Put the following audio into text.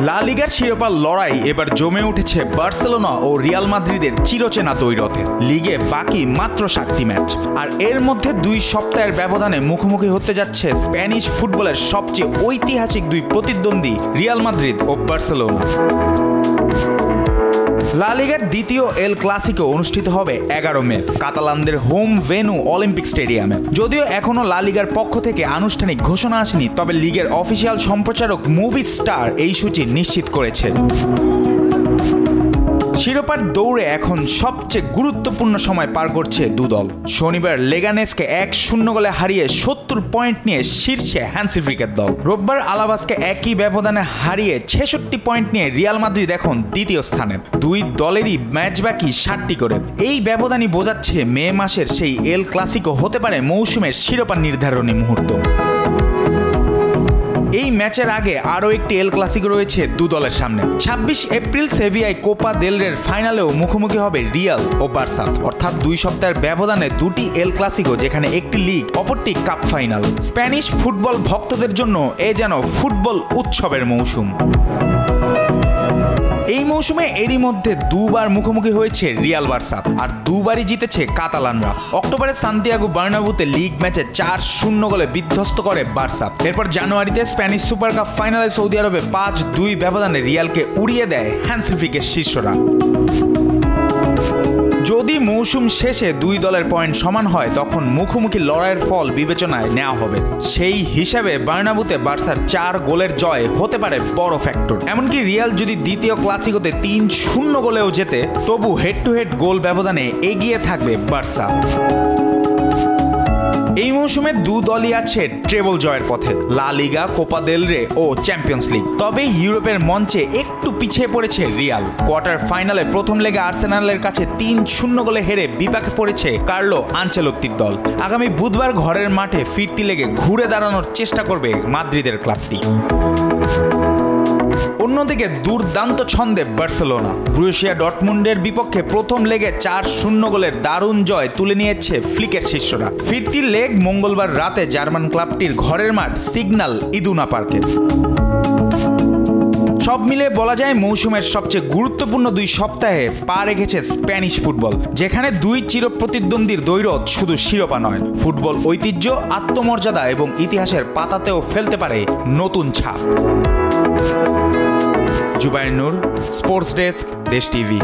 লা লিগার শিরোপার লড়াই এবার জমে উঠেছে বার্সেলোনা ও রিয়াল মাদ্রিদের চিরচেনা দ্বৈরথে। লিগে বাকি মাত্র 7টি ম্যাচ, আর এর মধ্যে 2 সপ্তাহের ব্যবধানে মুখোমুখি হতে যাচ্ছে স্প্যানিশ ফুটবলের সবচেয়ে ঐতিহাসিক 2 প্রতিদ্বন্দ্বী রিয়াল মাদ্রিদ ও বার্সেলোনা। লা লিগার দ্বিতীয় এল ক্লাসিকো অনুষ্ঠিত হবে 11 মে কাতালানদের হোম ভেন্যু অলিম্পিক স্টেডিয়ামে। যদিও এখনো লা লিগার পক্ষ থেকে আনুষ্ঠানিক ঘোষণা আসেনি, তবে লিগের অফিসিয়াল সম্প্রচারক মুভি স্টার এই সূচি নিশ্চিত করেছে। শিরোপার দৌড়ে এখন সবচেয়ে গুরুত্বপূর্ণ সময় পার করছে দুদল। শনিবার লেগানেসকে 1-0 গোলে হারিয়ে 70 পয়েন্ট নিয়ে শীর্ষে হ্যান্সি ফ্লিকের দল। রোববার আলাভাসকে একই ব্যবধানে হারিয়ে 66 পয়েন্ট নিয়ে রিয়াল মাদ্রিদ এখন দ্বিতীয় স্থানে। 2 দলেরই ম্যাচ বাকি 7টি করে। এই ব্যবধানই বোঝাচ্ছে মে মাসের সেই এল ক্লাসিকো হতে পারে মৌসুমের শিরোপা নির্ধারণী মুহূর্ত। এই ম্যাচের আগে আরও একটি এল ক্লাসিকো রয়েছে 2 দলের সামনে। 26 এপ্রিল সেভিয়ায় কোপা দেল রের ফাইনালেও মুখোমুখি হবে রিয়াল ও বার্সা। অর্থাৎ 2 সপ্তাহের ব্যবধানে 2টি এল ক্লাসিকো, যেখানে একটি লিগ অপরটি কাপ ফাইনাল। স্প্যানিশ ফুটবল ভক্তদের জন্য এ যেন ফুটবল উৎসবের মৌসুম। এই মৌসুমে এরই মধ্যে 2 বার মুখোমুখি হয়েছে রিয়াল বার্সা, আর 2 বারই জিতেছে কাতালানরা। অক্টোবরে সান্তিয়াগো বার্নাব্যুতে লিগ ম্যাচে 4-0 গোলে বিধ্বস্ত করে বার্সা। এরপর জানুয়ারিতে স্প্যানিশ সুপার কাপ ফাইনালে সৌদি আরবে 5-2 ব্যবধানে রিয়ালকে উড়িয়ে দেয় হ্যান্সি ফ্লিকের শিষ্যরা। যদি মৌসুম শেষে 2 দলের পয়েন্ট সমান হয়, তখন মুখোমুখি লড়াইয়ের ফল বিবেচনায় নেওয়া হবে। সেই হিসাবে বার্নাব্যুতে বার্সার 4 গোলের জয় হতে পারে বড় ফ্যাক্টর। এমনকি রিয়াল যদি দ্বিতীয় ক্লাসিকোতে 3-0 গোলেও জেতে, তবু হেড টু হেড গোল ব্যবধানে এগিয়ে থাকবে বার্সা। এই মৌসুমে 2 দলই আছে ট্রেবল জয়ের পথে, লা লিগা, কোপা দেল রে ও চ্যাম্পিয়ন্স লিগ। তবে ইউরোপের মঞ্চে একটু পিছিয়ে পড়েছে রিয়াল। কোয়ার্টার ফাইনালে প্রথম লেগে আর্সেনালের কাছে 3-0 গোলে হেরে বিপাকে পড়েছে কার্লো আনচেলত্তির দল। আগামী বুধবার ঘরের মাঠে ফিরতি লেগে ঘুরে দাঁড়ানোর চেষ্টা করবে মাদ্রিদের ক্লাবটি। অন্যদিকে দুর্দান্ত ছন্দে বার্সেলোনা। ব্রুসিয়া ডর্টমুন্ডের বিপক্ষে প্রথম লেগে 4-0 গোলের দারুণ জয় তুলে নিয়েছে ফ্লিকের শিষ্যরা। ফিরতি লেগ মঙ্গলবার রাতে জার্মান ক্লাবটির ঘরের মাঠ সিগন্যাল ইদুনা পার্কে। সব মিলে বলা যায় মৌসুমের সবচেয়ে গুরুত্বপূর্ণ 2 সপ্তাহে পা রেখেছে স্প্যানিশ ফুটবল, যেখানে 2 চিরপ্রতিদ্বন্দ্বীর দ্বৈরথ শুধু শিরোপা নয়, ফুটবল ঐতিহ্য, আত্মমর্যাদা এবং ইতিহাসের পাতাতেও ফেলতে পারে নতুন ছাপ। জুবায়ের নূর, স্পোর্টস ডেস্ক, দেশ টিভি।